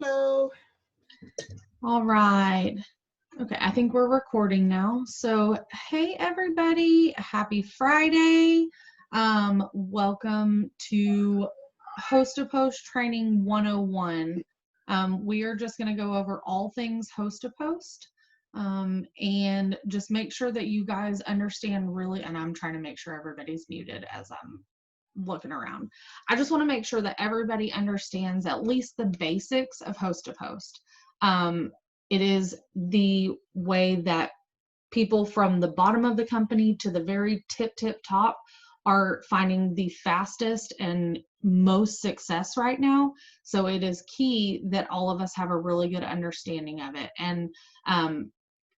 Hello. All right. Okay, I think we're recording now. So, hey everybody, happy Friday. Welcome to Host to Post Training 101. We are just going to go over all things host to post. And just make sure that you guys understand really, and I'm trying to make sure everybody's muted as I'm looking around. I just want to make sure that everybody understands at least the basics of host to post. It is the way that people from the bottom of the company to the very tip top are finding the fastest and most success right now. So it is key that all of us have a really good understanding of it. And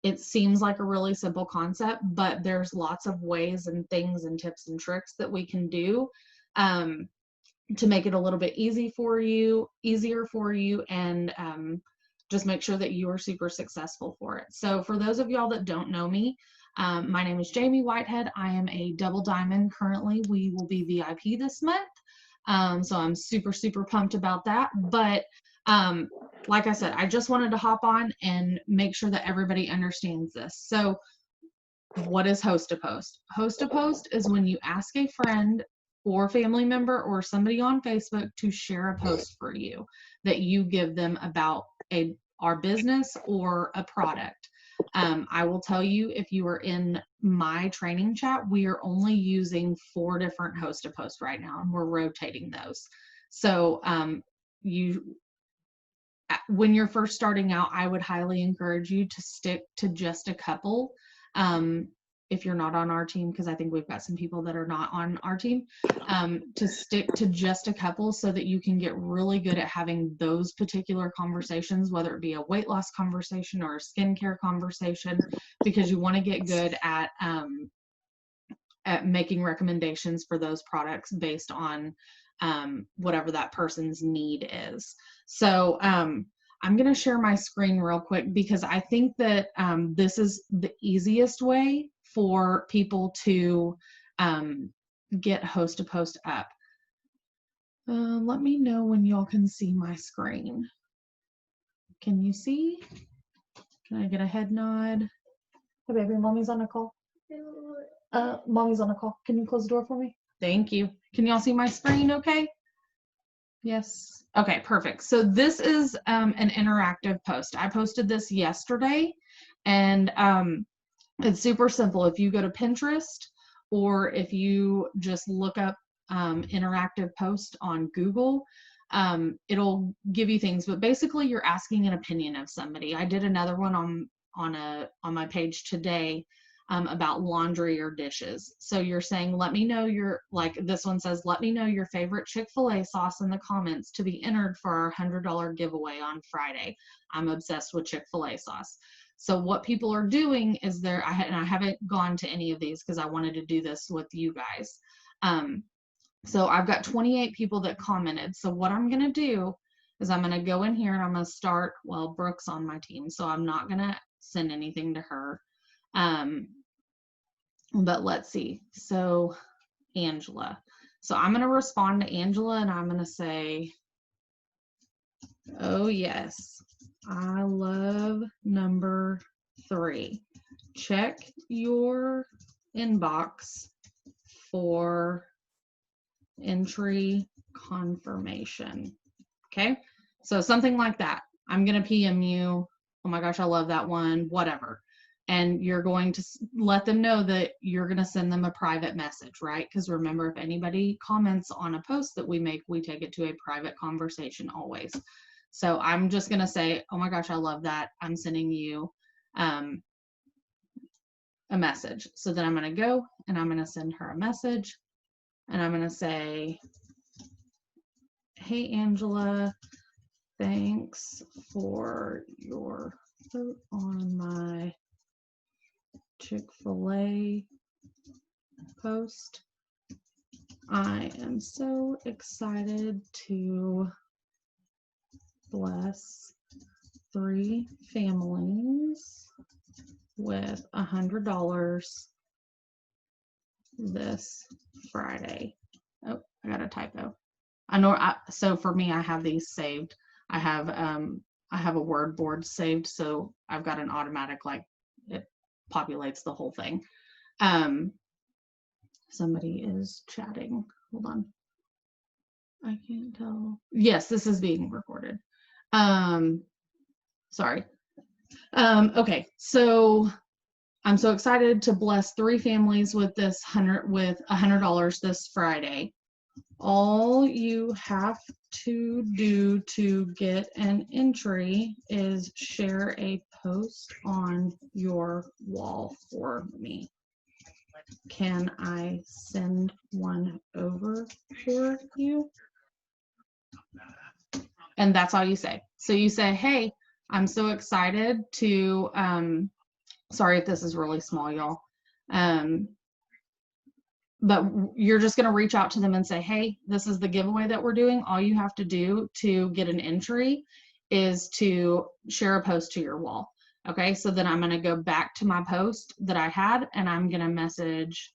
it seems like a really simple concept, but there's lots of ways and things and tips and tricks that we can do to make it a little bit easier for you, and just make sure that you are super successful for it. So for those of y'all that don't know me, my name is Jamie Whitehead. I am a double diamond currently. We will be VIP this month. So I'm super pumped about that. But like I said, I just wanted to hop on and make sure that everybody understands this. So what is host to post? Host to post is when you ask a friend or family member or somebody on Facebook to share a post for you that you give them about our business or a product. I will tell you, if you are in my training chat, we are only using 4 different host to post right now, and we're rotating those. So when you're first starting out, I would highly encourage you to stick to just a couple. If you're not on our team, because I think we've got some people that are not on our team, to stick to just a couple so that you can get really good at having those particular conversations, whether it be a weight loss conversation or a skincare conversation, because you want to get good at making recommendations for those products based on whatever that person's need is. So I'm going to share my screen real quick because I think that this is the easiest way for people to get host to post up. Let me know when y'all can see my screen. Can you see? Can I get a head nod? Hey baby, mommy's on a call. Mommy's on a call. Can you close the door for me? Thank you. Can y'all see my screen okay? Yes. Okay, perfect. So this is an interactive post. I posted this yesterday, and it's super simple. If you go to Pinterest or if you just look up interactive post on Google, it'll give you things, but basically you're asking an opinion of somebody. I did another one on my page today about laundry or dishes. So you're saying, let me know this one says, let me know your favorite Chick-fil-A sauce in the comments to be entered for our $100 giveaway on Friday. I'm obsessed with Chick-fil-A sauce. So what people are doing is I haven't gone to any of these because I wanted to do this with you guys. So I've got 28 people that commented. So what I'm going to do is I'm going to go in here and I'm going to start, well, Brooke's on my team, so I'm not going to send anything to her. But let's see. So Angela. So I'm going to respond to Angela and I'm going to say, oh yes, I love number 3. Check your inbox for entry confirmation. Okay. So something like that. I'm going to PM you. Oh my gosh, I love that one, whatever. And you're going to let them know that you're going to send them a private message, right? Because remember, if anybody comments on a post that we make, we take it to a private conversation always. So I'm just going to say, oh my gosh, I love that. I'm sending you a message. So then I'm going to go and I'm going to send her a message and I'm going to say, hey, Angela, thanks for your vote on my Chick-fil-A post. I am so excited to bless 3 families with $100 this Friday. Oh, I got a typo. So for me, I have these saved. I have a word board saved, so I've got an automatic, like, it populates the whole thing. Somebody is chatting. Hold on. I can't tell. Yes, this is being recorded. Sorry. Okay, so I'm so excited to bless 3 families with $100 this Friday. All you have to do to get an entry is share a post on your wall for me. Can I send one over for you? And that's all you say. So you say, hey, I'm so excited to, sorry if this is really small, y'all. But you're just going to reach out to them and say, hey, this is the giveaway that we're doing. All you have to do to get an entry is to share a post to your wall. Okay, so then I'm going to go back to my post that I had, and I'm going to message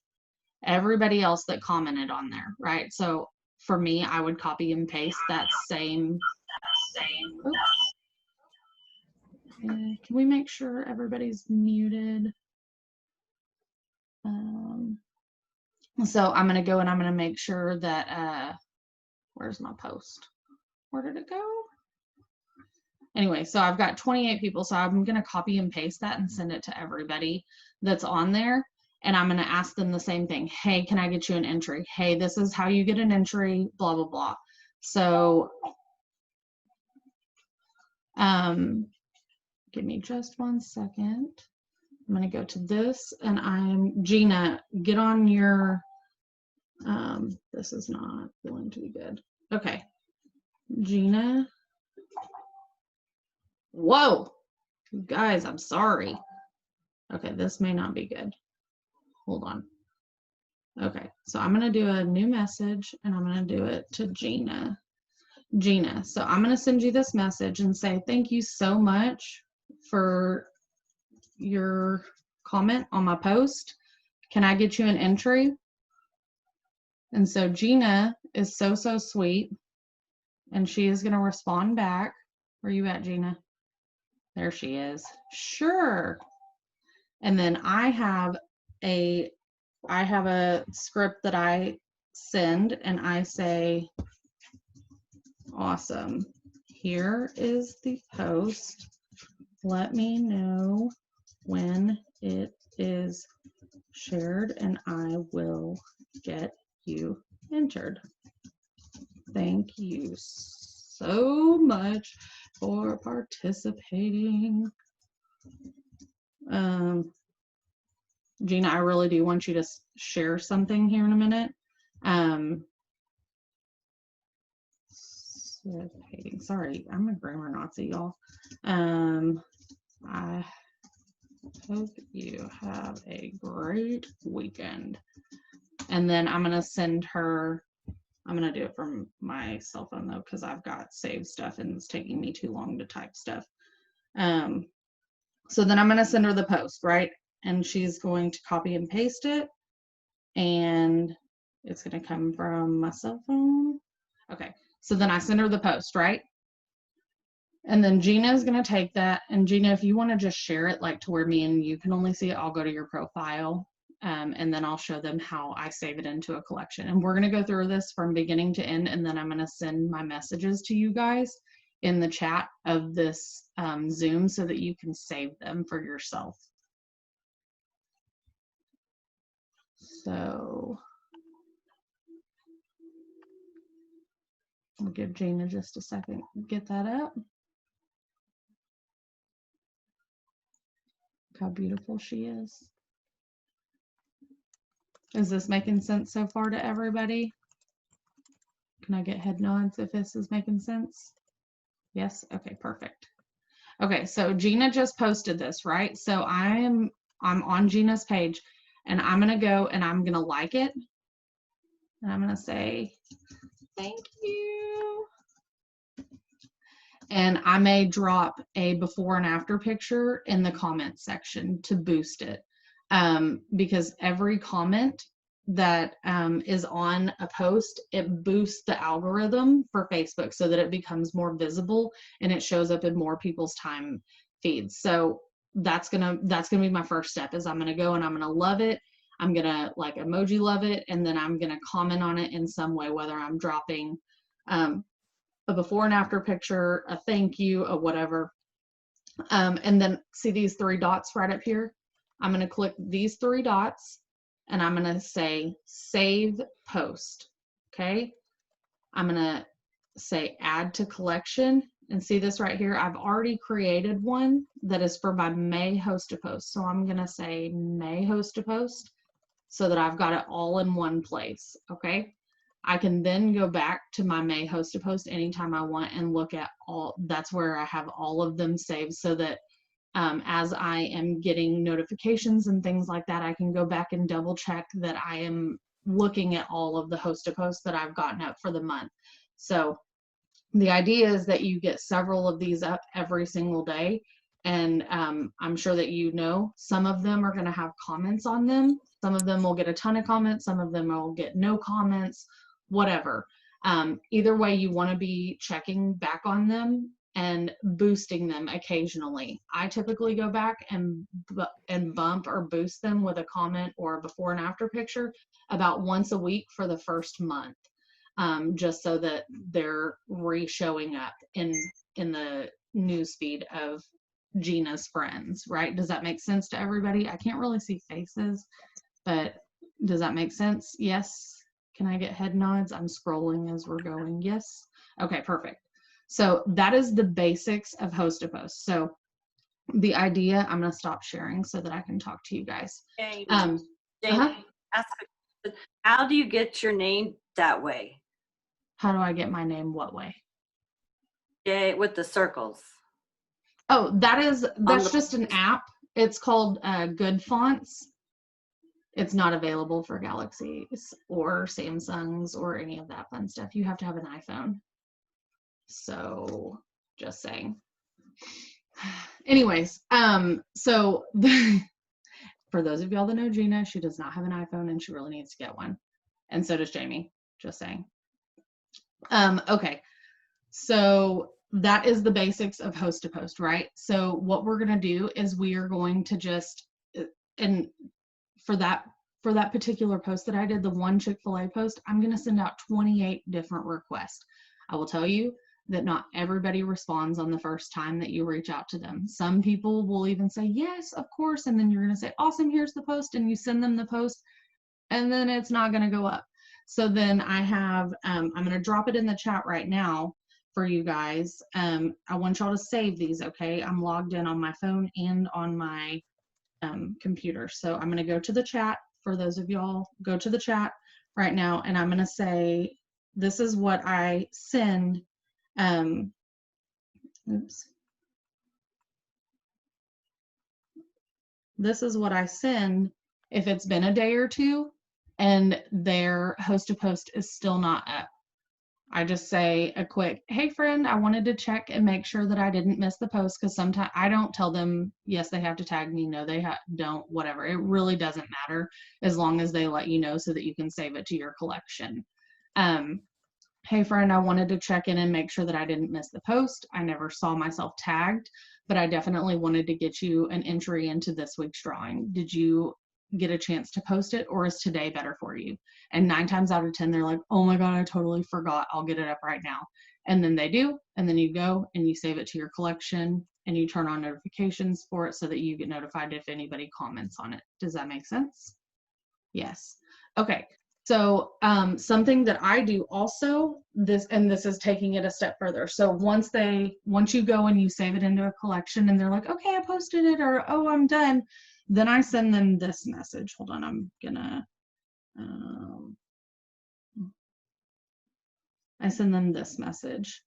everybody else that commented on there, right? So for me, I would copy and paste that same. Can we make sure everybody's muted? So I'm going to go and I'm going to make sure that, where's my post? Where did it go? Anyway, so I've got 28 people. So I'm going to copy and paste that and send it to everybody that's on there. And I'm going to ask them the same thing. Hey, can I get you an entry? Hey, this is how you get an entry, blah, blah, blah. So, give me just 1 second. I'm going to go to this, and Gina, get on your, this is not feeling too good. Okay. Gina. Whoa, you guys, I'm sorry. Okay, this may not be good. Hold on. Okay, so I'm going to do a new message, and I'm going to do it to Gina. Gina, so I'm going to send you this message and say, thank you so much for your comment on my post. Can I get you an entry? And so Gina is so sweet, and she is going to respond back. Where are you at, Gina? There she is. Sure. And then I have a script that I send, and I say, awesome. Here is the post. Let me know when it is shared, and I will get you entered. Thank you so much for participating. Gina, I really do want you to share something here in a minute. Sorry, I'm a grammar Nazi, y'all. I hope you have a great weekend. And then I'm going to send her, I'm going to do it from my cell phone though, because I've got saved stuff and it's taking me too long to type stuff. So then I'm going to send her the post, right? And she's going to copy and paste it. And it's going to come from my cell phone. Okay. So then I send her the post, right? And then Gina is going to take that. And Gina, if you want to just share it, like to where me and you can only see it, I'll go to your profile. And then I'll show them how I save it into a collection. And we're going to go through this from beginning to end. And then I'm going to send my messages to you guys in the chat of this Zoom so that you can save them for yourself. So I'll give Gina just a second to get that up. Look how beautiful she is. Is this making sense so far to everybody? Can I get head nods if this is making sense? Yes? Okay, perfect. Okay, so Gina just posted this, right? So I'm on Gina's page, and I'm gonna go and I'm gonna like it. And I'm gonna say, thank you. And I may drop a before and after picture in the comment section to boost it. Because every comment that is on a post, it boosts the algorithm for Facebook so that it becomes more visible and it shows up in more people's time feeds. So that's gonna be my first step. Is I'm gonna go and I'm gonna love it. I'm gonna like emoji love it, and then I'm gonna comment on it in some way, whether I'm dropping a before and after picture, a thank you, a whatever. And then see these three dots right up here? I'm going to click these three dots and I'm going to say save post. Okay. I'm going to say add to collection, and see this right here. I've already created one that is for my May host a post. So I'm going to say May host a post so that I've got it all in one place. Okay. I can then go back to my May host a post anytime I want and look at all. That's where I have all of them saved, so that as I am getting notifications and things like that, I can go back and double check that I am looking at all of the host a posts that I've gotten up for the month. So the idea is that you get several of these up every single day. And I'm sure that some of them are going to have comments on them. Some of them will get a ton of comments. Some of them will get no comments, whatever. Either way, you want to be checking back on them and boosting them occasionally. I typically go back and bump or boost them with a comment or a before and after picture about once a week for the first month. Just so that they're re-showing up in the newsfeed of Gina's friends, right? Does that make sense to everybody? I can't really see faces, but does that make sense? Yes. Can I get head nods? I'm scrolling as we're going. Yes. Okay, perfect. So that is the basics of host a post. So the idea, I'm going to stop sharing so that I can talk to you guys. Jamie, how do you get your name that way? How do I get my name what way? Yeah, with the circles. Oh, that's just an app. It's called Good Fonts. It's not available for Galaxies or Samsungs or any of that fun stuff. You have to have an iPhone. So just saying. Anyways, so for those of y'all that know Gina, she does not have an iPhone and she really needs to get one. And so does Jamie, just saying. Okay, so that is the basics of host to post, right? So what we're going to do is we are going to just, and for that particular post that I did, the one Chick-fil-A post, I'm going to send out 28 different requests. I will tell you that not everybody responds on the first time that you reach out to them. Some people will even say, yes, of course. And then you're going to say, awesome, here's the post. And you send them the post and then it's not going to go up. So then I have, I'm going to drop it in the chat right now for you guys. I want y'all to save these, okay? I'm logged in on my phone and on my computer. So I'm going to go to the chat. For those of y'all, go to the chat right now, and I'm going to say, this is what I send. This is what I send if it's been a day or two and their host to post is still not up. I just say a quick, hey friend, I wanted to check and make sure that I didn't miss the post, because sometimes I don't tell them, yes, they have to tag me, no, they don't, whatever. It really doesn't matter as long as they let you know so that you can save it to your collection. Hey friend, I wanted to check in and make sure that I didn't miss the post. I never saw myself tagged, but I definitely wanted to get you an entry into this week's drawing. Did you get a chance to post it, or is today better for you? And 9 times out of 10, they're like, oh my God, I totally forgot. I'll get it up right now. And then they do. And then you go and you save it to your collection and you turn on notifications for it so that you get notified if anybody comments on it. Does that make sense? Yes. Okay. So something that I do also, this is taking it a step further. So once you go and you save it into a collection and they're like, okay, I posted it, or, oh, I'm done. Then I send them this message. Hold on, I'm gonna, I send them this message.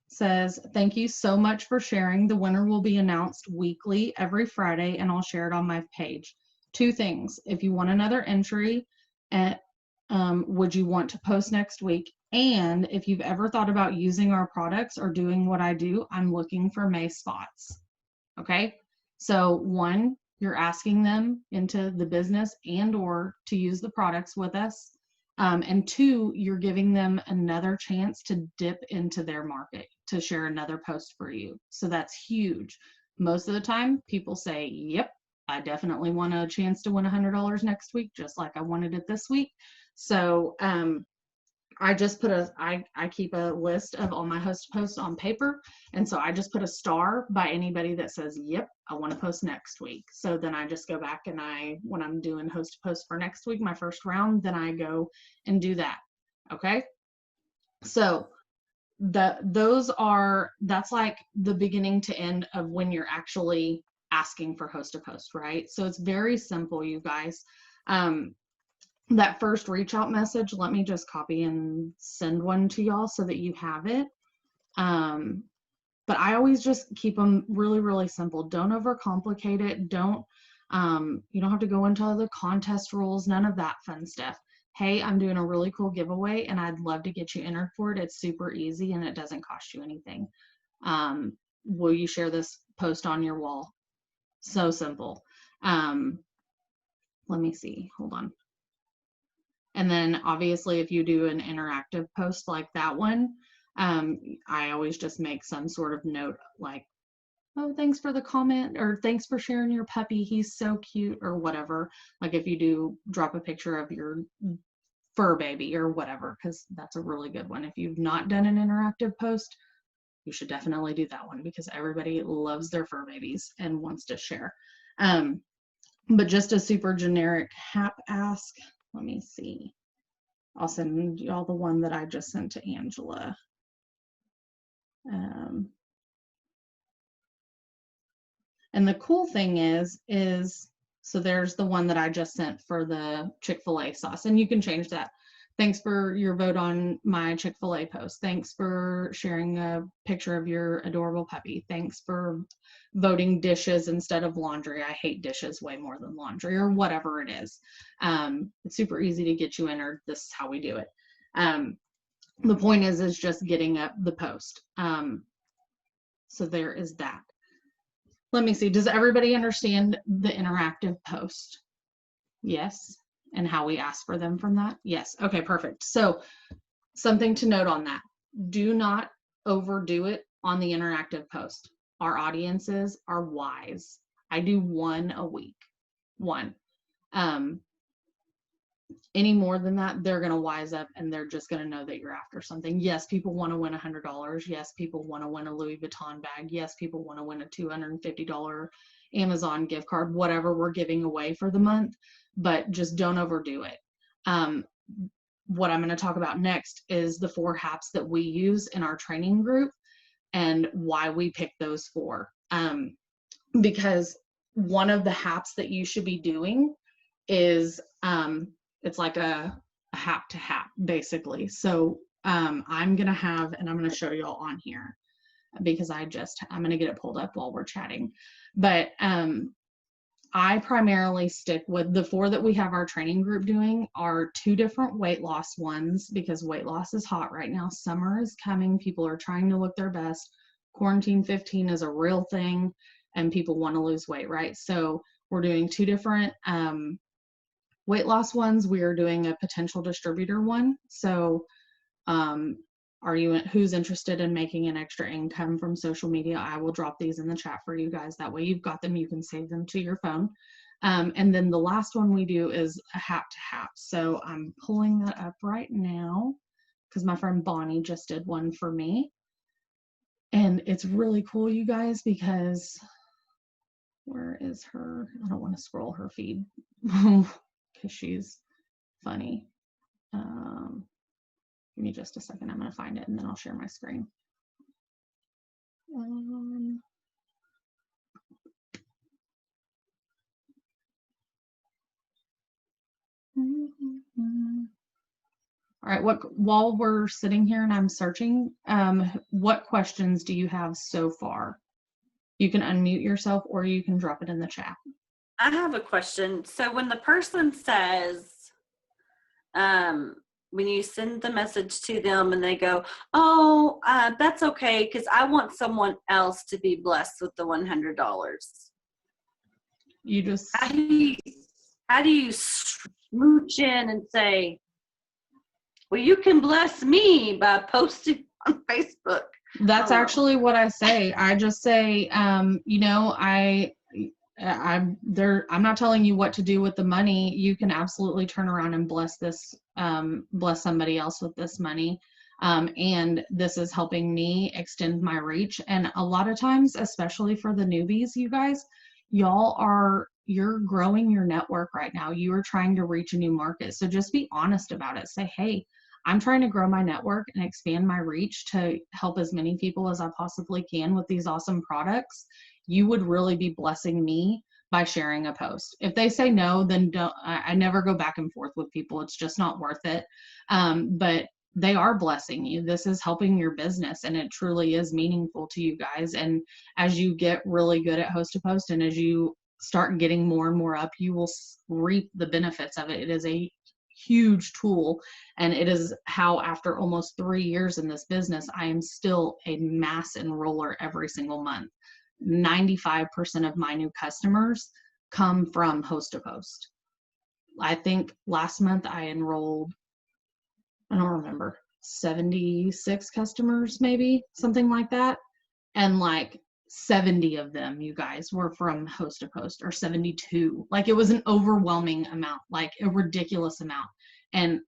Says, thank you so much for sharing. The winner will be announced weekly every Friday, and I'll share it on my page. 2 things. If you want another entry, would you want to post next week? And if you've ever thought about using our products or doing what I do, I'm looking for May spots. Okay. So 1, you're asking them into the business and or to use the products with us. And 2, you're giving them another chance to dip into their market, to share another post for you. So that's huge. Most of the time, people say, yep, I definitely want a chance to win $100 next week, just like I wanted it this week. So I just put I keep a list of all my host posts on paper. And so I just put a star by anybody that says, yep, I want to post next week. So then I just go back and when I'm doing host to post for next week, my first round, then I go and do that. Okay. So that's like the beginning to end of when you're actually asking for host to post, right? So it's very simple, you guys. That first reach out message, let me just copy and send one to y'all so that you have it. But I always just keep them really, really simple. Don't overcomplicate it. You don't have to go into all the contest rules, none of that fun stuff. Hey, I'm doing a really cool giveaway and I'd love to get you entered for it. It's super easy and it doesn't cost you anything. Will you share this post on your wall? So simple. Let me see, hold on. And then obviously if you do an interactive post like that one, I always just make some sort of note like, oh, thanks for the comment, or thanks for sharing your puppy, he's so cute, or whatever. Like if you do drop a picture of your fur baby or whatever, because that's a really good one. If you've not done an interactive post, you should definitely do that one because everybody loves their fur babies and wants to share. But just a super generic Hap ask. Let me see. I'll send y'all the one that I just sent to Angela. And the cool thing is, so there's the one that I just sent for the Chick-fil-A sauce, and you can change that. Thanks for your vote on my Chick-fil-A post. Thanks for sharing a picture of your adorable puppy. Thanks for voting dishes instead of laundry. I hate dishes way more than laundry, or whatever it is. It's super easy to get you entered. This is how we do it. The point is just getting up the post. So there is that. Let me see. Does everybody understand the interactive post? Yes. And how we ask for them from that? Yes. Okay, perfect. So something to note on that. Do not overdo it on the interactive post. Our audiences are wise. I do one a week. One. Any more than that, they're going to wise up and they're just going to know that you're after something. Yes, people want to win $100. Yes, people want to win a Louis Vuitton bag. Yes, people want to win a $250 Amazon gift card, whatever we're giving away for the month, but just don't overdo it. What I'm going to talk about next is the 4 haps that we use in our training group and why we pick those 4. Because one of the haps that you should be doing is it's like a hap to hap basically. So I'm gonna have, and I'm gonna show y'all on here because I'm gonna get it pulled up while we're chatting. But I primarily stick with the 4 that we have our training group doing are 2 different weight loss ones because weight loss is hot right now. Summer is coming. People are trying to look their best. Quarantine 15 is a real thing and people want to lose weight, right? So we're doing 2 different weight loss ones. We are doing a potential distributor one. So who's interested in making an extra income from social media? I will drop these in the chat for you guys. That way you've got them, you can save them to your phone. And then the last one we do is a hap to hap. So I'm pulling that up right now because my friend Bonnie just did one for me. And it's really cool, you guys, because where is her? I don't want to scroll her feed because she's funny. Give me just a second. I'm going to find it and then I'll share my screen. All right, while we're sitting here and I'm searching, what questions do you have so far? You can unmute yourself or you can drop it in the chat. I have a question. So when the person says, when you send the message to them and they go, oh, that's okay, because I want someone else to be blessed with the $100. You just, how do you smooch in and say, well, you can bless me by posting on Facebook? that's actually what I say. I just say, you know, I'm not telling you what to do with the money. You can absolutely turn around and bless bless somebody else with this money. And this is helping me extend my reach. And a lot of times, especially for the newbies, you guys, you're growing your network right now. You are trying to reach a new market. So just be honest about it. Say, hey, I'm trying to grow my network and expand my reach to help as many people as I possibly can with these awesome products. You would really be blessing me by sharing a post. If they say no, then don't. I never go back and forth with people. It's just not worth it. But they are blessing you. This is helping your business, and it truly is meaningful to you guys. And as you get really good at host to post, and as you start getting more and more up, you will reap the benefits of it. It is a huge tool, and it is how, after almost 3 years in this business, I am still a mass enroller every single month. 95% of my new customers come from host to post. I think last month I enrolled, I don't remember, 76 customers, maybe something like that. And like 70 of them, you guys, were from host to post, or 72. Like, it was an overwhelming amount, like a ridiculous amount. And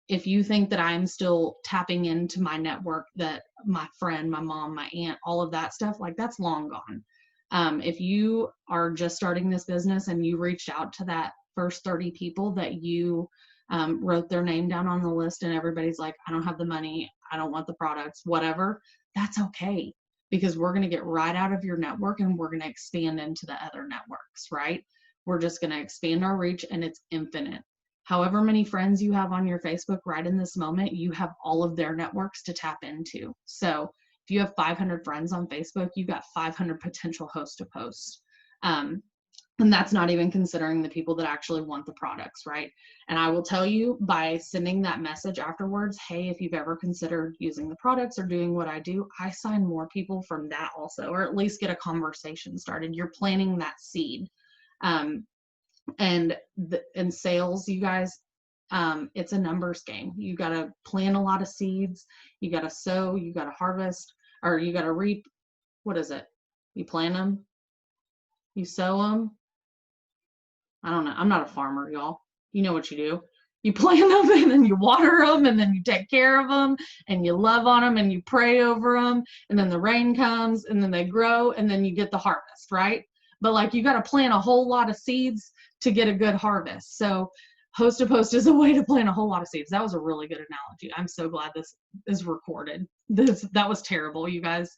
if you think that I'm still tapping into my network, that my friend, my mom, my aunt, all of that stuff, like, that's long gone. If you are just starting this business and you reached out to that first 30 people that you wrote their name down on the list, and everybody's like, I don't have the money, I don't want the products, whatever, that's okay. Because we're going to get right out of your network and we're going to expand into the other networks, right? We're just going to expand our reach, and it's infinite. However many friends you have on your Facebook right in this moment, you have all of their networks to tap into. So if you have 500 friends on Facebook, you've got 500 potential host to post. And that's not even considering the people that actually want the products, right? And I will tell you, by sending that message afterwards, hey, if you've ever considered using the products or doing what I do, I sign more people from that also, or at least get a conversation started. You're planting that seed. And in sales, you guys, it's a numbers game. You got to plant a lot of seeds. You got to sow, you got to harvest, or you got to reap. What is it? You plant them, you sow them. I don't know. I'm not a farmer, y'all. You know what you do. You plant them, and then you water them, and then you take care of them, and you love on them, and you pray over them, and then the rain comes, and then they grow, and then you get the harvest, right? But like, you got to plant a whole lot of seeds to get a good harvest. So host to post is a way to plant a whole lot of seeds. That was a really good analogy. I'm so glad this is recorded. That was terrible, you guys.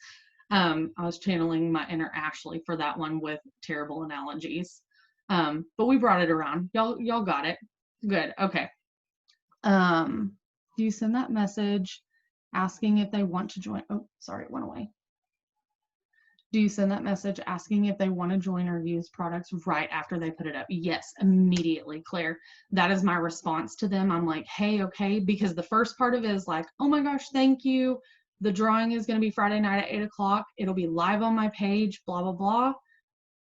I was channeling my inner Ashley for that one with terrible analogies. But we brought it around. Y'all got it. Good. Okay. Do you send that message asking if they want to join? Oh, sorry, it went away. Do you send that message asking if they want to join or use products right after they put it up? Yes, immediately, Claire. That is my response to them. I'm like, hey, okay, because the first part of it is like, oh my gosh, thank you. The drawing is going to be Friday night at 8 o'clock. It'll be live on my page, blah, blah, blah.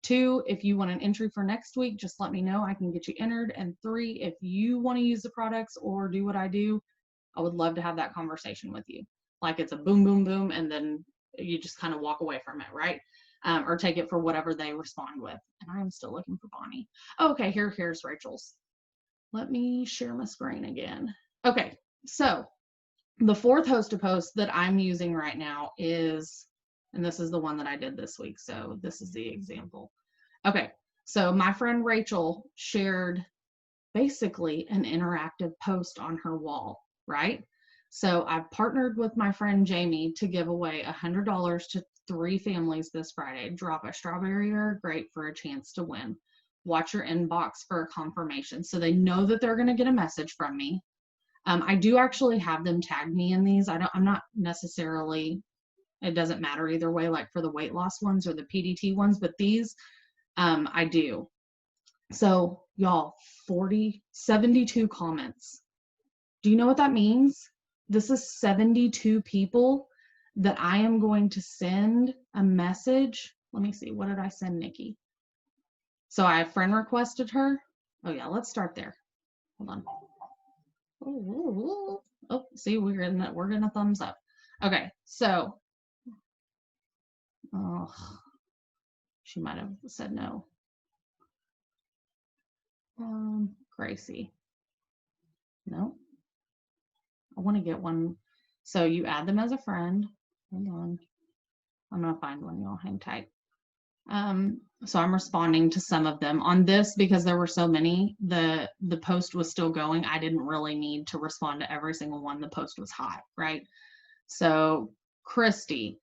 2, if you want an entry for next week, just let me know. I can get you entered. And 3, if you want to use the products or do what I do, I would love to have that conversation with you. Like, it's a boom, boom, boom, and then you just kind of walk away from it, right? Or take it for whatever they respond with. And I'm still looking for Bonnie. Okay, here's Rachel's. Let me share my screen again. Okay, so the 4th host to post that I'm using right now is, and this is the one that I did this week, so this is the example. Okay, so my friend Rachel shared basically an interactive post on her wall, right? So I've partnered with my friend Jamie to give away $100 to 3 families this Friday. Drop a strawberry or a grape for a chance to win. Watch your inbox for a confirmation. So they know that they're going to get a message from me. I do actually have them tag me in these. I'm not necessarily, it doesn't matter either way, like for the weight loss ones or the PDT ones, but these I do. So y'all, 72 comments. Do you know what that means? This is 72 people that I am going to send a message. Let me see. What did I send Nikki? So I friend requested her. Oh yeah, let's start there. Hold on. Oh, see, we're getting a thumbs up. Okay, so oh, she might have said no. Gracie. No. I want to get one. So you add them as a friend. Hold on. I'm gonna find one, y'all hang tight. So I'm responding to some of them on this because there were so many, the post was still going. I didn't really need to respond to every single one. The post was hot, right? So Christy.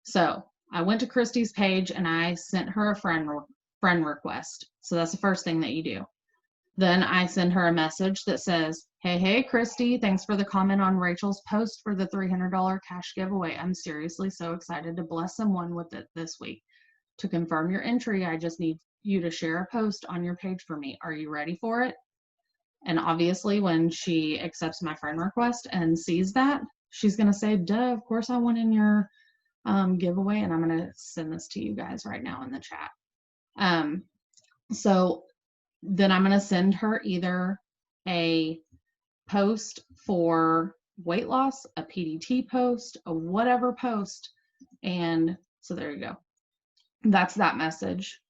So I went to Christy's page and I sent her a friend request. So that's the first thing that you do. Then I send her a message that says, hey, Christy, thanks for the comment on Rachel's post for the $300 cash giveaway. I'm seriously so excited to bless someone with it this week. To confirm your entry, I just need you to share a post on your page for me. Are you ready for it? And obviously when she accepts my friend request and sees that, she's going to say, duh, of course I want in your giveaway. And I'm going to send this to you guys right now in the chat. So then I'm going to send her either a post for weight loss, a PDT post, a whatever post. And so there you go. That's that message.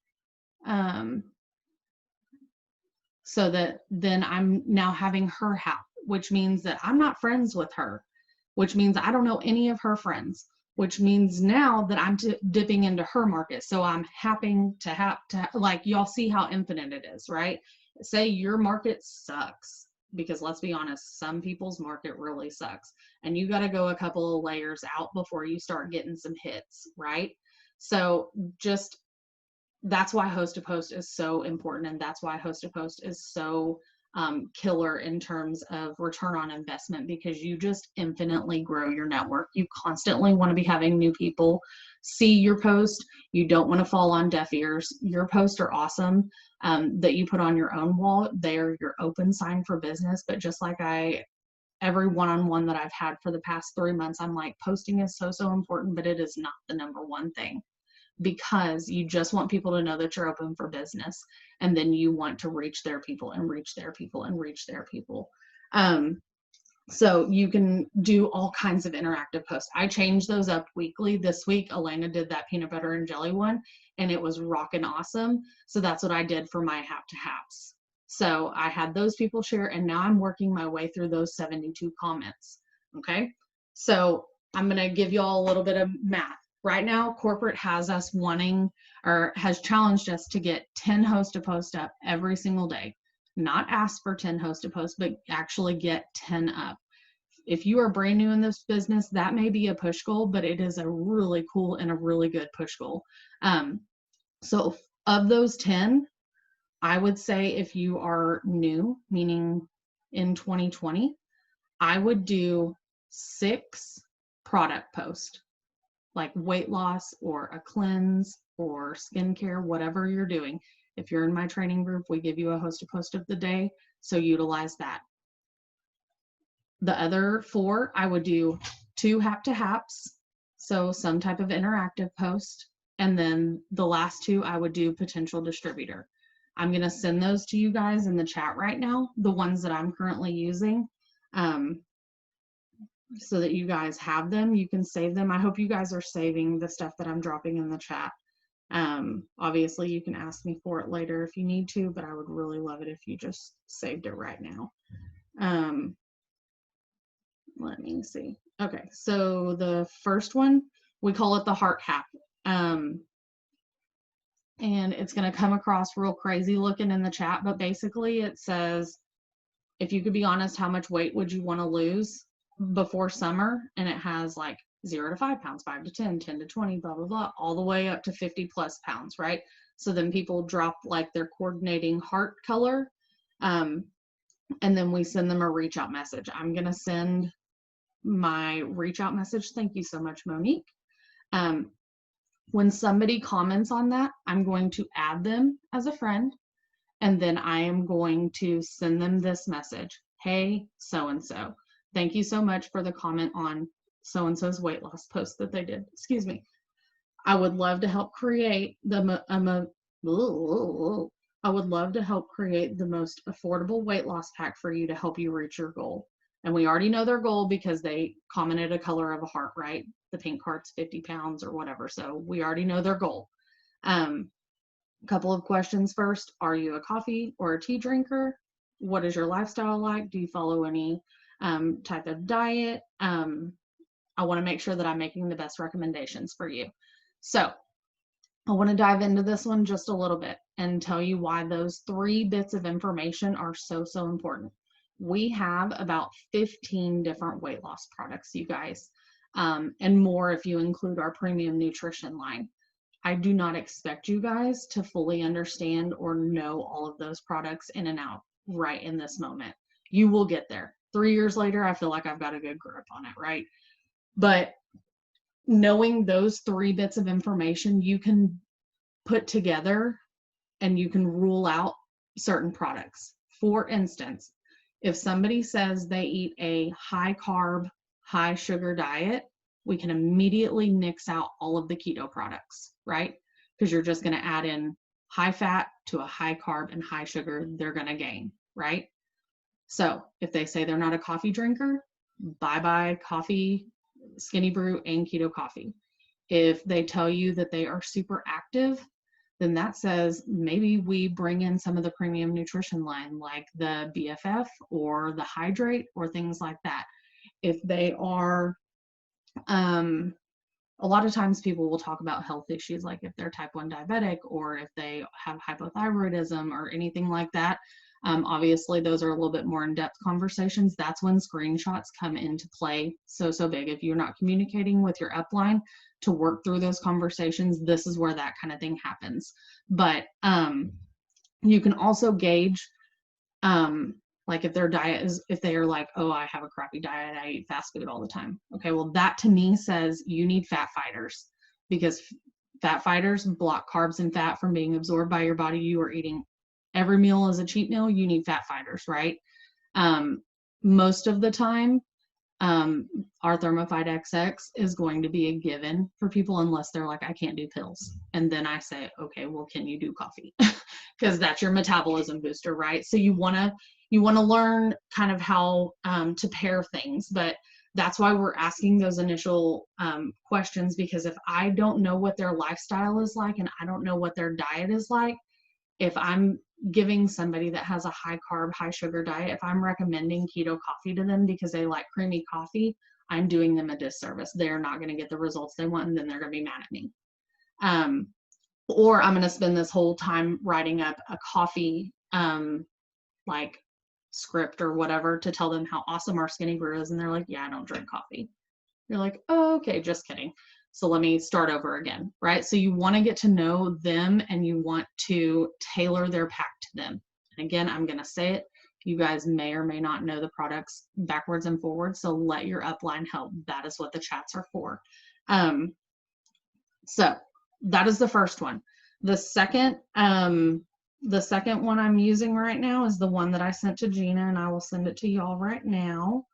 So that then I'm now having her Hap, which means that I'm not friends with her, which means I don't know any of her friends, which means now that I'm dipping into her market. So I'm happing to Hap to, like, y'all see how infinite it is, right? Say your market sucks, because let's be honest, some people's market really sucks. And you got to go a couple of layers out before you start getting some hits, right? So just, that's why host to post is so important. And that's why host to post is so killer in terms of return on investment, because you just infinitely grow your network. You constantly want to be having new people see your post. You don't want to fall on deaf ears. Your posts are awesome that you put on your own wall. They're your open sign for business. But just like every one-on-one that I've had for the past 3 months, I'm like, posting is so important, but it is not the number one thing, because you just want people to know that you're open for business. And then you want to reach their people and reach their people and reach their people. So you can do all kinds of interactive posts. I change those up weekly. This week, Elena did that peanut butter and jelly one, and it was rockin' awesome. So that's what I did for my Hap to Haps. So I had those people share, and now I'm working my way through those 72 comments. Okay. So I'm going to give you all a little bit of math. Right now, corporate has us wanting, or has challenged us to get 10 host to post up every single day. Not ask for 10 host to post, but actually get 10 up. If you are brand new in this business, that may be a push goal, but it is a really cool and a really good push goal. So of those 10, I would say if you are new, meaning in 2020, I would do 6 product posts, like weight loss or a cleanse or skincare, whatever you're doing. If you're in my training group, we give you a host to post of the day, so utilize that. The other 4, I would do 2 Hap to Haps, so some type of interactive post, and then the last 2 I would do potential distributor. I'm going to send those to you guys in the chat right now, the ones that I'm currently using, so that you guys have them. You can save them. I hope you guys are saving the stuff that I'm dropping in the chat. Obviously you can ask me for it later if you need to, but I would really love it if you just saved it right now. Let me see. Okay, so the first one, we call it the heart Hap. And it's going to come across real crazy looking in the chat, but basically it says, if you could be honest, how much weight would you want to lose before summer? And it has like 0 to 5 pounds, 5 to 10, 10 to 20, blah, blah, blah, all the way up to 50 plus pounds, right? So then people drop like their coordinating heart color. And then we send them a reach out message. I'm going to send my reach out message. Thank you so much, Monique. When somebody comments on that, I'm going to add them as a friend, and then I am going to send them this message. Hey, so-and-so, thank you so much for the comment on so-and-so's weight loss post that they did. Excuse me. I would love to help create the I would love to help create the most affordable weight loss pack for you to help you reach your goal. And we already know their goal because they commented a color of a heart, right? The pink heart's 50 pounds or whatever. So we already know their goal. A couple of questions first. Are you a coffee or a tea drinker? What is your lifestyle like? Do you follow any type of diet? I want to make sure that I'm making the best recommendations for you. So I want to dive into this one just a little bit and tell you why those 3 bits of information are so important. We have about 15 different weight loss products, you guys, and more if you include our premium nutrition line. I do not expect you guys to fully understand or know all of those products in and out right in this moment. You will get there. 3 years later, I feel like I've got a good grip on it, right? But knowing those 3 bits of information, you can put together and you can rule out certain products. For instance, if somebody says they eat a high carb, high sugar diet, we can immediately nix out all of the keto products, right? Because you're just going to add in high fat to a high carb and high sugar, they're going to gain, right? So if they say they're not a coffee drinker, bye-bye coffee, skinny brew, and keto coffee. If they tell you that they are super active, then that says maybe we bring in some of the premium nutrition line like the BFF or the Hydrate or things like that. If they are, a lot of times people will talk about health issues like if they're type 1 diabetic or if they have hypothyroidism or anything like that. Obviously, those are a little bit more in-depth conversations. That's when screenshots come into play so big. If you're not communicating with your upline to work through those conversations, this is where that kind of thing happens. But you can also gauge, like if their diet is, if they are like, oh, I have a crappy diet, I eat fast food all the time. Okay, well, that to me says you need fat fighters, because fat fighters block carbs and fat from being absorbed by your body. You are eating every meal as a cheat meal, you need fat fighters, right? Most of the time, our Thermophyte XX is going to be a given for people unless they're like, I can't do pills. And then I say, okay, well, can you do coffee? Because that's your metabolism booster, right? So you want to learn kind of how to pair things, but that's why we're asking those initial questions, because if I don't know what their lifestyle is like and I don't know what their diet is like, if I'm giving somebody that has a high carb, high sugar diet, if I'm recommending keto coffee to them because they like creamy coffee, I'm doing them a disservice. They're not going to get the results they want, and then they're going to be mad at me. Or I'm going to spend this whole time writing up a coffee like script or whatever to tell them how awesome our skinny brew is, and they're like, yeah, I don't drink coffee. You're like, oh, okay, just kidding. So let me start over again, right? So you want to get to know them and you want to tailor their pack to them. And again, I'm going to say it. You guys may or may not know the products backwards and forwards. So let your upline help. That is what the chats are for. So that is the first one. The second one I'm using right now is the one that I sent to Gina, and I will send it to y'all right now.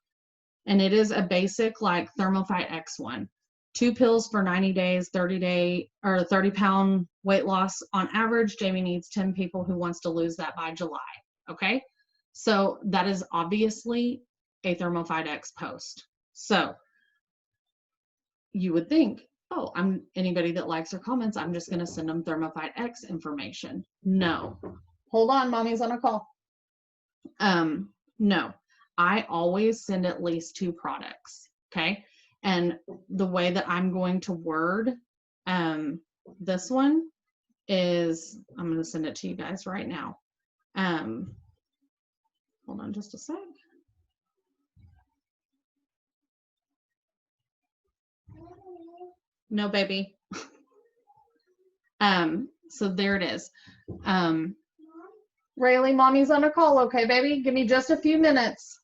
And it is a basic like Thermophyte X one. 2 pills for 90 days, 30-pound weight loss. On average, Jamie needs 10 people who wants to lose that by July. Okay. So that is obviously a Thermophyte X post. So you would think, oh, anybody that likes or comments, I'm just going to send them Thermophyte X information. No. Hold on, mommy's on a call. No. I always send at least 2 products. Okay. And the way that I'm going to word this one is, I'm going to send it to you guys right now. Hold on just a sec. No, baby. So there it is. Rayleigh, mommy's on a call. Okay, baby, give me just a few minutes.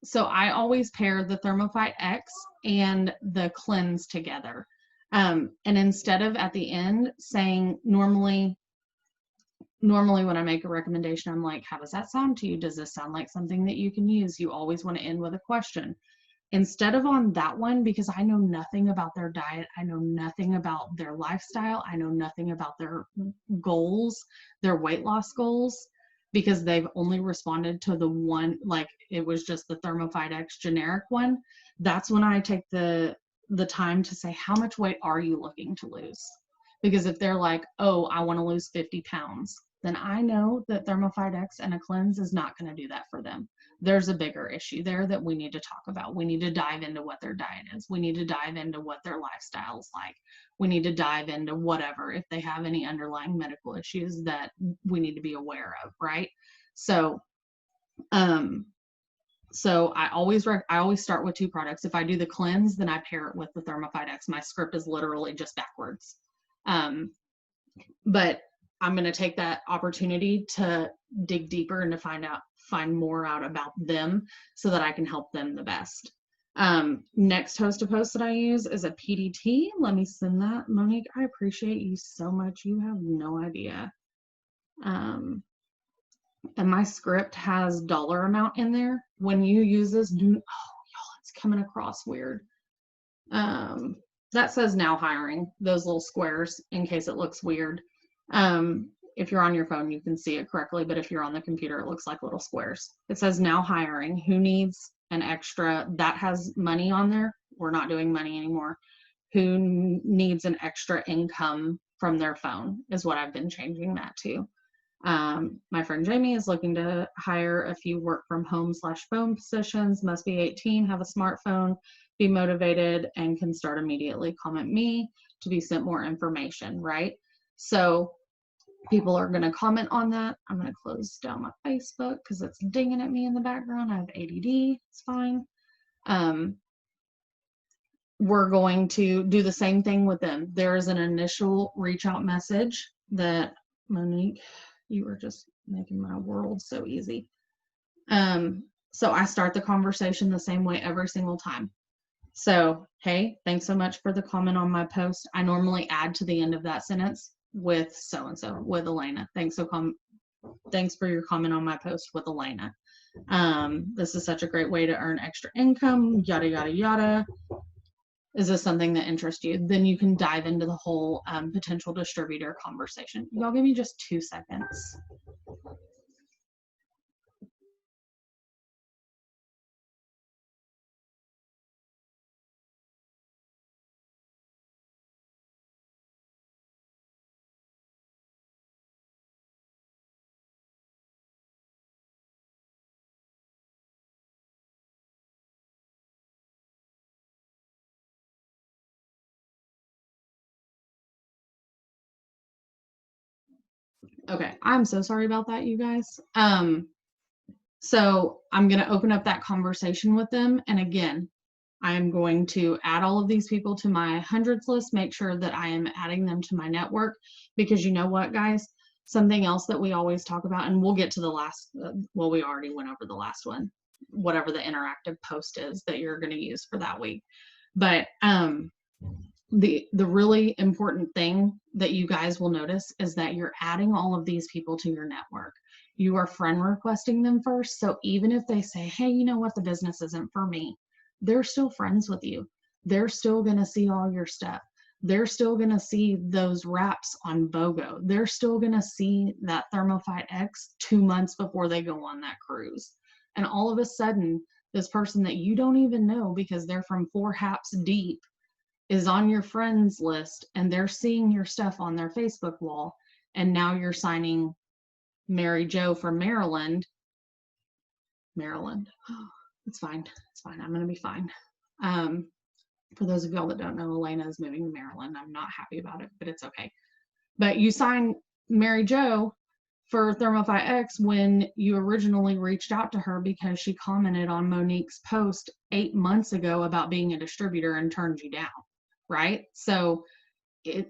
So I always pair the Thermophyte X and the cleanse together. And instead of at the end saying, normally when I make a recommendation, I'm like, how does that sound to you? Does this sound like something that you can use? You always want to end with a question. instead of on that one, because I know nothing about their diet, I know nothing about their lifestyle, I know nothing about their goals, their weight loss goals, because they've only responded to the one, like it was just the Thermophyte X generic one. That's when I take the time to say, how much weight are you looking to lose? Because if they're like, oh, I want to lose 50 pounds, then I know that Thermophyte X and a cleanse is not going to do that for them. There's a bigger issue there that we need to talk about. We need to dive into what their diet is. We need to dive into what their lifestyle is like. We need to dive into whatever, if they have any underlying medical issues that we need to be aware of, right? So, so I always start with 2 products. If I do the cleanse, then I pair it with the Thermophyte X. My script is literally just backwards. But I'm going to take that opportunity to dig deeper and to find more out about them so that I can help them the best. Next host to post that I use is a PDT. Let me send that. Monique, I appreciate you so much. You have no idea. And my script has dollar amount in there. When you use this, oh, y'all, it's coming across weird. That says now hiring, those little squares, in case it looks weird. If you're on your phone, you can see it correctly, but if you're on the computer, it looks like little squares. It says now hiring. Who needs an extra? That has money on there. We're not doing money anymore. Who needs an extra income from their phone is what I've been changing that to. My friend Jamie is looking to hire a few work from home / phone positions, must be 18, have a smartphone, be motivated, and can start immediately. Comment me to be sent more information, right? So people are going to comment on that. I'm going to close down my Facebook because it's dinging at me in the background. I have ADD. It's fine. We're going to do the same thing with them. There is an initial reach out message that, Monique, you were just making my world so easy. So I start the conversation the same way every single time. So, hey, thanks so much for the comment on my post. I normally add to the end of that sentence with so-and-so, with Elena. Thanks for your comment on my post with Elena. This is such a great way to earn extra income, yada, yada, yada. Is this something that interests you? Then you can dive into the whole potential distributor conversation. Y'all give me just 2 seconds. Okay, I'm so sorry about that, you guys. So I'm going to open up that conversation with them. And again, I'm going to add all of these people to my hundreds list, make sure that I am adding them to my network, because you know what, guys, something else that we always talk about, and we'll get to the last, well, we already went over the last one, whatever the interactive post is that you're going to use for that week. But the really important thing that you guys will notice is that you're adding all of these people to your network. You are friend requesting them first. So even if they say, hey, you know what, the business isn't for me, they're still friends with you. They're still going to see all your stuff. They're still going to see those wraps on BOGO. They're still going to see that Thermophyte X 2 months before they go on that cruise. And all of a sudden, this person that you don't even know because they're from 4 haps deep is on your friends list, and they're seeing your stuff on their Facebook wall. And now you're signing Mary Jo from Maryland. It's fine. It's fine. I'm going to be fine. For those of y'all that don't know, Elena is moving to Maryland. I'm not happy about it, but it's okay. But you sign Mary Jo for Thermophyte X when you originally reached out to her because she commented on Monique's post 8 months ago about being a distributor and turned you down, right? So it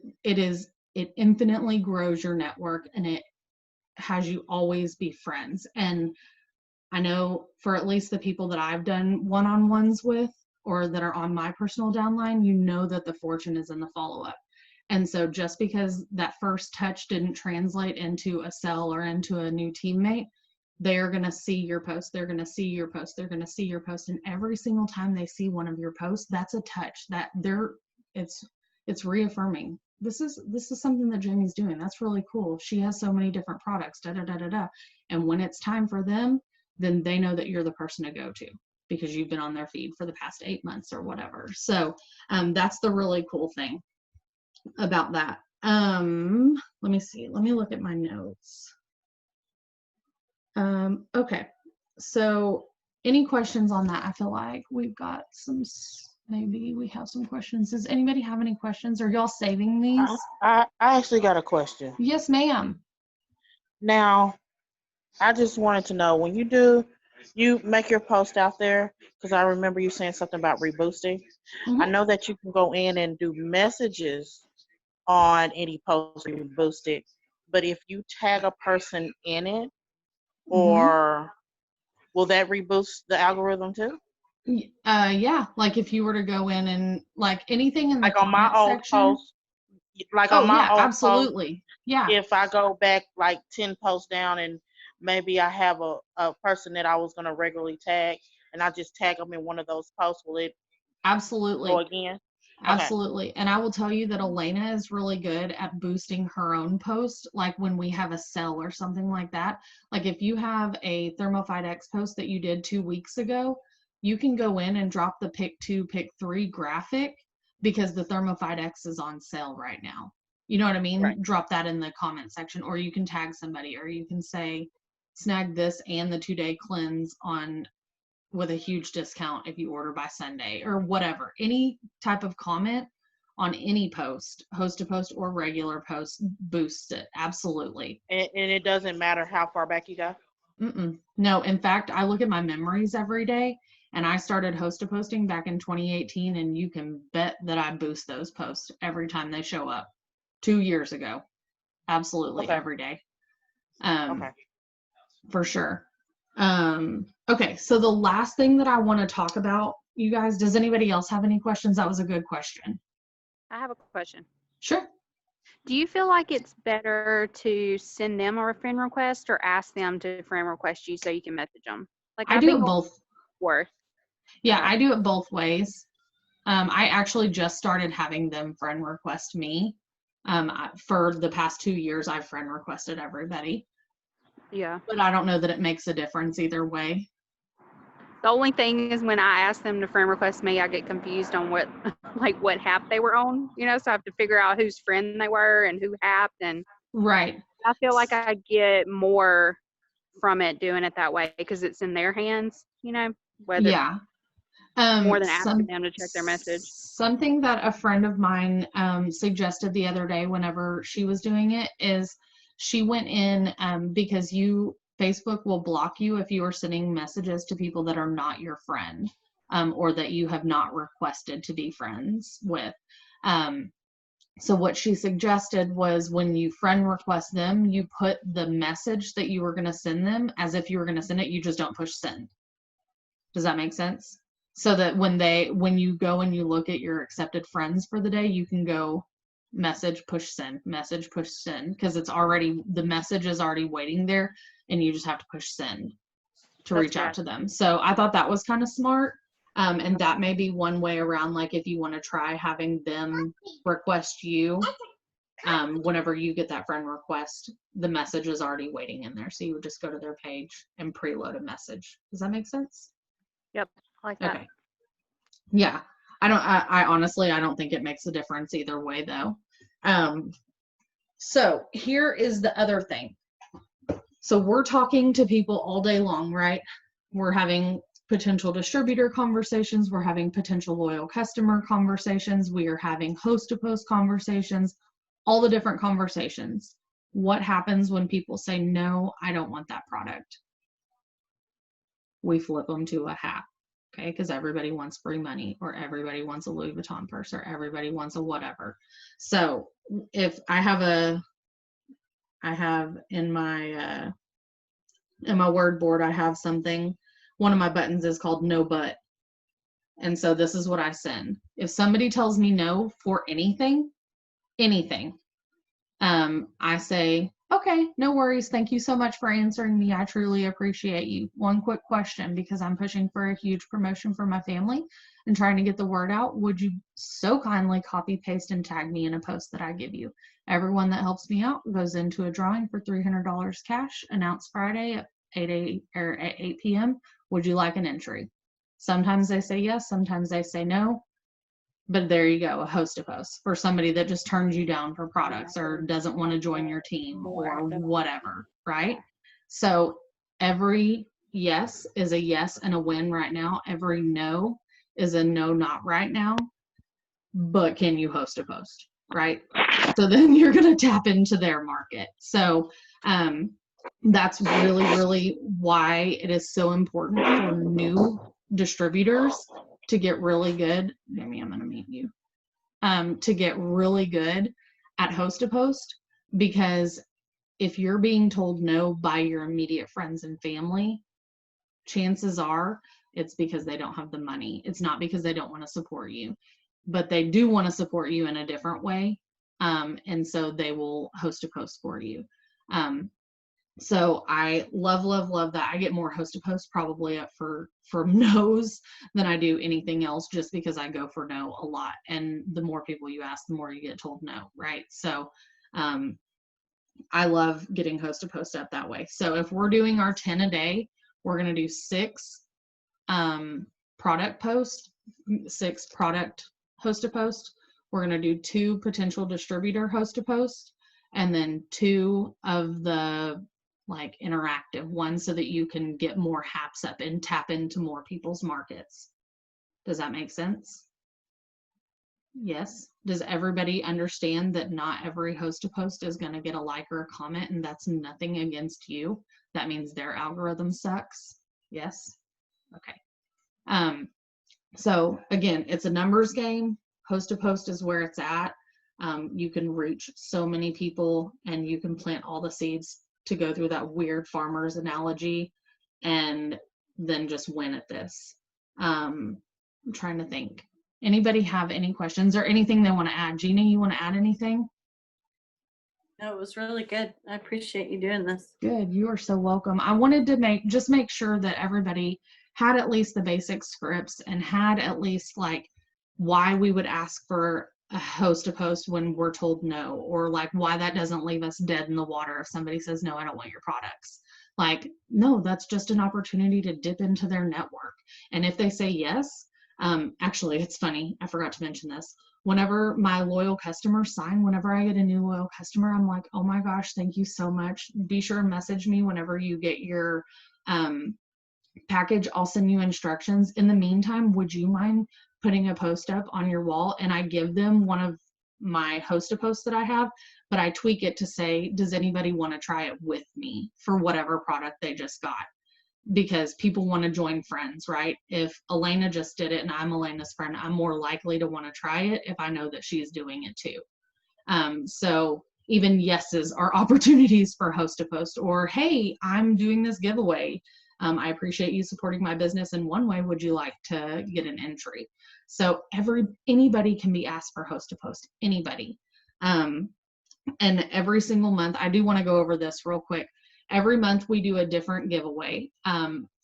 infinitely grows your network, and it has you always be friends. And I know for at least the people that I've done one-on-ones with, or that are on my personal downline, you know that the fortune is in the follow-up. And so just because that first touch didn't translate into a sell or into a new teammate, they are going to see your post. They're going to see your post. They're going to see your post. And every single time they see one of your posts, that's a touch that it's reaffirming. This is something that Jamie's doing. That's really cool. She has so many different products, da, da, da, da, da. And when it's time for them, then they know that you're the person to go to because you've been on their feed for the past 8 months or whatever. So that's the really cool thing about that. Let me see. Let me look at my notes. Okay, so any questions on that? I feel like we've got maybe we have some questions. Does anybody have any questions? Are y'all saving these? I actually got a question. Yes, ma'am. Now, I just wanted to know, when you make your post out there, because I remember you saying something about reboosting. Mhm. I know that you can go in and do messages on any post reboosted, but if you tag a person in it, or will that reboost the algorithm too? Yeah, like if you were to go in and like anything in the Like on my comment old section. post, like on Oh my yeah, old post, absolutely. Yeah. if I go back like 10 posts down and maybe I have a person that I was going to regularly tag and I just tag them in one of those posts, will it Absolutely. go again? Okay. Absolutely. And I will tell you that Elena is really good at boosting her own post, like when we have a sale or something like that. Like if you have a Thermophyte X post that you did 2 weeks ago, you can go in and drop the pick 2, pick 3 graphic because the Thermophyte X is on sale right now. You know what I mean? Right. Drop that in the comment section, or you can tag somebody, or you can say, snag this and the 2-day cleanse on with a huge discount if you order by Sunday or whatever. Any type of comment on any post, host to post or regular post, boosts it. Absolutely. And it doesn't matter how far back you go? No, in fact, I look at my memories every day, and I started host to posting back in 2018, and you can bet that I boost those posts every time they show up. 2 years ago. Absolutely. Okay. Every day. Okay. For sure. Okay, so the last thing that I want to talk about, you guys, does anybody else have any questions? That was a good question. I have a question. Sure. Do you feel like it's better to send them a friend request or ask them to friend request you so you can message them? Like I I've do been it going both. forth. Yeah, Okay. I do it both ways. I actually just started having them friend request me. For the past 2 years, I've friend requested everybody, Yeah. but I don't know that it makes a difference either way. The only thing is when I ask them to friend request me, I get confused on what like what Hap they were on, so I have to figure out whose friend they were and who happed, and Right. I feel like I get more from it doing it that way because it's in their hands, whether Yeah. more than asking them to check their message. Something that a friend of mine suggested the other day whenever she was doing it is she went in because Facebook will block you if you are sending messages to people that are not your friend or that you have not requested to be friends with. So what she suggested was when you friend request them, you put the message that you were going to send them as if you were going to send it. You just don't push send. Does that make sense? So that when you go and you look at your accepted friends for the day, you can go message, push send, because the message is already waiting there and you just have to push send to reach out to them. So I thought that was kind of smart. And that may be one way around, like if you want to try having them request you, whenever you get that friend request, the message is already waiting in there. So you would just go to their page and preload a message. Does that make sense? Yep, like that. Okay. Yeah. I honestly, I don't think it makes a difference either way though. So here is the other thing. So we're talking to people all day long, right? We're having potential distributor conversations. We're having potential loyal customer conversations. We are having host to post conversations, all the different conversations. What happens when people say, no, I don't want that product? We flip them to a Hap. Okay, because everybody wants free money, or everybody wants a Louis Vuitton purse, or everybody wants a whatever. So if I have in my word board, I have something. One of my buttons is called no but, and so this is what I send. If somebody tells me no for anything, I say, Okay, no worries. Thank you so much for answering me. I truly appreciate you. One quick question, because I'm pushing for a huge promotion for my family and trying to get the word out. Would you so kindly copy, paste, and tag me in a post that I give you? Everyone that helps me out goes into a drawing for $300 cash, announced Friday at 8 p.m. Would you like an entry? Sometimes they say yes, sometimes they say no. But there you go, a host of posts for somebody that just turns you down for products or doesn't want to join your team or whatever, right? So every yes is a yes and a win right now. Every no is a no, not right now. But can you host a post, right? So then you're going to tap into their market. So that's really, really why it is so important for new distributors to get really good. Maybe I'm going to mute you. To get really good at host to post, because if you're being told no by your immediate friends and family, chances are it's because they don't have the money. It's not because they don't want to support you, but they do want to support you in a different way. And so they will host a post for you. So I love that. I get more host to post probably up for no's than I do anything else, just because I go for no a lot. And the more people you ask, the more you get told no, right? So I love getting host to post up that way. So if we're doing our 10 a day, we're going to do 6 product posts, 6 product host to post. We're going to do 2 potential distributor host to post, and then 2 of the like interactive ones, so that you can get more haps up and tap into more people's markets. Does that make sense? Yes. Does everybody understand that not every host to post is going to get a like or a comment, and that's nothing against you? That means their algorithm sucks. Yes. Okay. So again, it's a numbers game. Host to post is where it's at. You can reach so many people, and you can plant all the seeds to go through that weird farmer's analogy and then just win at this. I'm trying to think. Anybody have any questions or anything they want to add? Gina, you want to add anything? No, it was really good. I appreciate you doing this. Good. You are so welcome. I wanted to make sure that everybody had at least the basic scripts and had at least like why we would ask for a host to post when we're told no, or like why that doesn't leave us dead in the water if somebody says no, I don't want your products. Like, no, that's just an opportunity to dip into their network. And if they say yes, actually, it's funny, I forgot to mention this. Whenever my loyal customers sign, whenever I get a new loyal customer, I'm like, oh my gosh, thank you so much. Be sure and message me whenever you get your package. I'll send you instructions. In the meantime, would you mind putting a post up on your wall? And I give them one of my host to posts that I have, but I tweak it to say, does anybody want to try it with me for whatever product they just got? Because people want to join friends, right? If Elena just did it and I'm Elena's friend, I'm more likely to want to try it if I know that she's doing it too. So even yeses are opportunities for host to post, or hey, I'm doing this giveaway. I appreciate you supporting my business in one way. Would you like to get an entry? So anybody can be asked for host to post, anybody. And every single month, I do want to go over this real quick. Every month we do a different giveaway.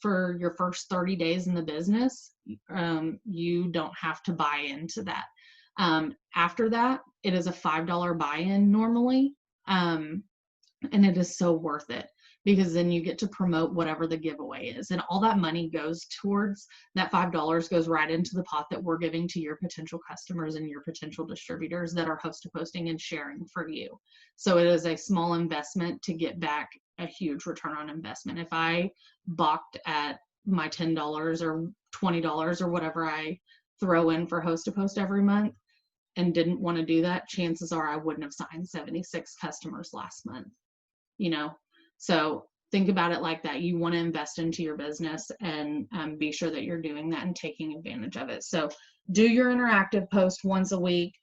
For your first 30 days in the business, you don't have to buy into that. After that, it is a $5 buy-in normally. And it is so worth it, because then you get to promote whatever the giveaway is, and all that money goes towards that $5 goes right into the pot that we're giving to your potential customers and your potential distributors that are host to posting and sharing for you. So it is a small investment to get back a huge return on investment. If I balked at my $10 or $20 or whatever I throw in for host to post every month and didn't want to do that, chances are I wouldn't have signed 76 customers last month. So think about it like that. You want to invest into your business, and be sure that you're doing that and taking advantage of it. So do your interactive post once a week.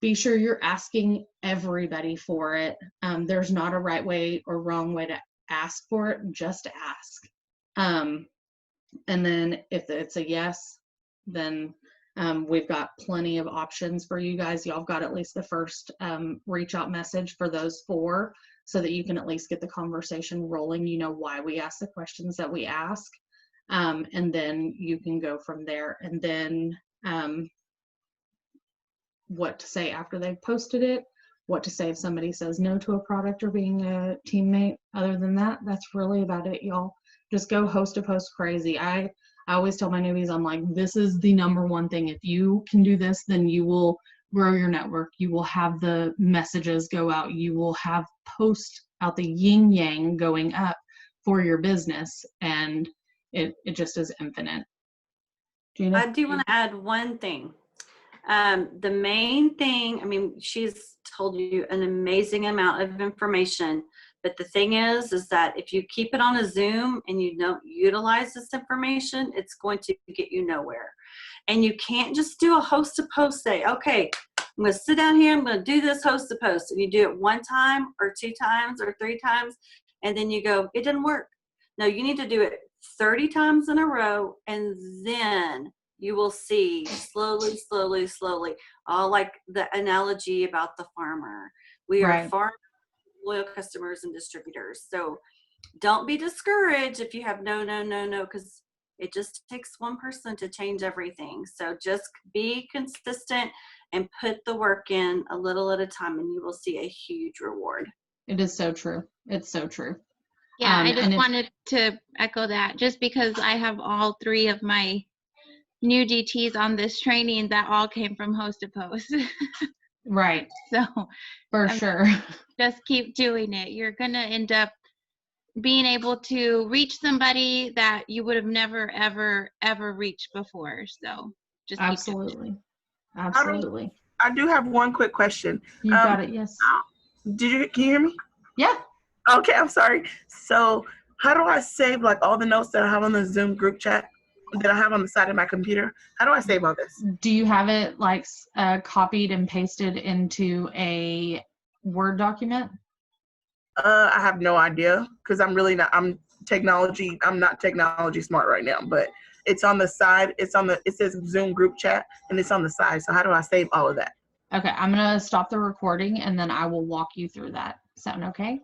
Be sure you're asking everybody for it. There's not a right way or wrong way to ask for it. Just ask. And then if it's a yes, then we've got plenty of options for you guys. Y'all got at least the first reach out message for those 4. so that you can at least get the conversation rolling. You know why we ask the questions that we ask. And then you can go from there. And then what to say after they've posted it, what to say if somebody says no to a product or being a teammate. Other than that, that's really about it, y'all. Just go host to post crazy. I always tell my newbies, I'm like, this is the number one thing. If you can do this, then you will grow your network. You will have the messages go out. You will have posts out, the yin yang going up for your business. And it just is infinite. Gina? I do want to add one thing. The main thing, I mean, she's told you an amazing amount of information, but the thing is that if you keep it on a Zoom and you don't utilize this information, it's going to get you nowhere. And you can't just do a host to post, say, okay, I'm going to sit down here, I'm going to do this host to post. And you do it one time or 2 times or 3 times, and then you go, it didn't work. No, you need to do it 30 times in a row, and then you will see slowly, all like the analogy about the farmer. We are farmers, loyal customers, and distributors. So don't be discouraged if you have no, because it just takes one person to change everything. So just be consistent and put the work in a little at a time, and you will see a huge reward. It is so true. It's so true. Yeah, I just wanted to echo that, just because I have all 3 of my new DTs on this training that all came from host to post. Right. So for sure. Just keep doing it. You're going to end up being able to reach somebody that you would have never, ever reached before. So just absolutely. Absolutely. I do have one quick question. You got it. Yes. Can you hear me? Yeah. Okay. I'm sorry. So how do I save like all the notes that I have on the Zoom group chat that I have on the side of my computer? How do I save all this? Do you have it like copied and pasted into a Word document? I have no idea, because I'm not technology smart right now, but it's on the side. It says Zoom group chat, and it's on the side. So how do I save all of that? Okay, I'm gonna stop the recording and then I will walk you through that. Sound okay?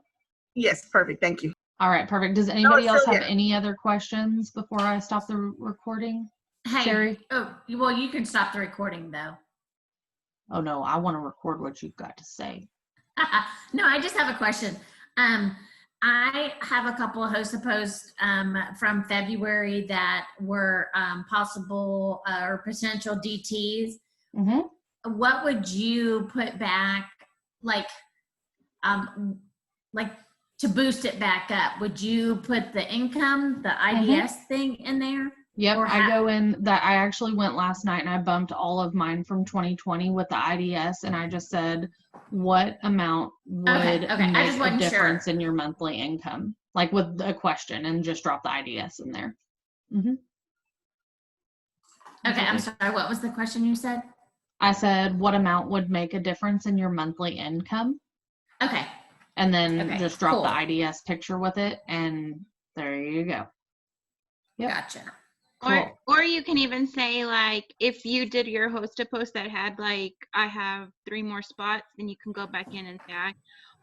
Yes, perfect. Thank you. All right, perfect. Does anybody else have any other questions before I stop the recording? Hey, Sherry? Oh, well, you can stop the recording though. Oh no, I want to record what you've got to say. No, I just have a question. I have a couple of host to post from February that were possible or potential DTs. Mm-hmm. What would you put back, like to boost it back up? Would you put the income, the IDS thing in there? Yep, I go in that. I actually went last night and I bumped all of mine from 2020 with the IDS, and I just said, what amount would make a difference in your monthly income? Like with a question, and just drop the IDS in there. Mm-hmm. Okay, I'm sorry, what was the question you said? I said, what amount would make a difference in your monthly income? Okay. And then just drop the IDS picture with it, and there you go. Yep. Gotcha. Cool. Or you can even say, like, if you did your host to post that had like, I have 3 more spots, then you can go back in and say,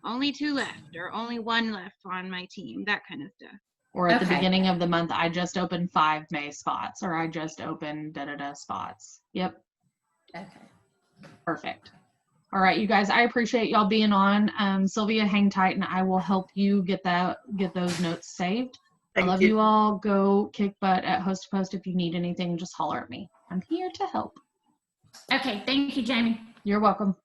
only 2 left, or only 1 left on my team, that kind of stuff. Or at the beginning of the month, I just opened 5 May spots, or I just opened da-da-da spots. Yep. Okay. Perfect. All right, you guys, I appreciate y'all being on. Sylvia, hang tight, and I will help you get those notes saved. I love you all. Go kick butt at host to post. If you need anything, just holler at me. I'm here to help. Okay, thank you, Jamie. You're welcome.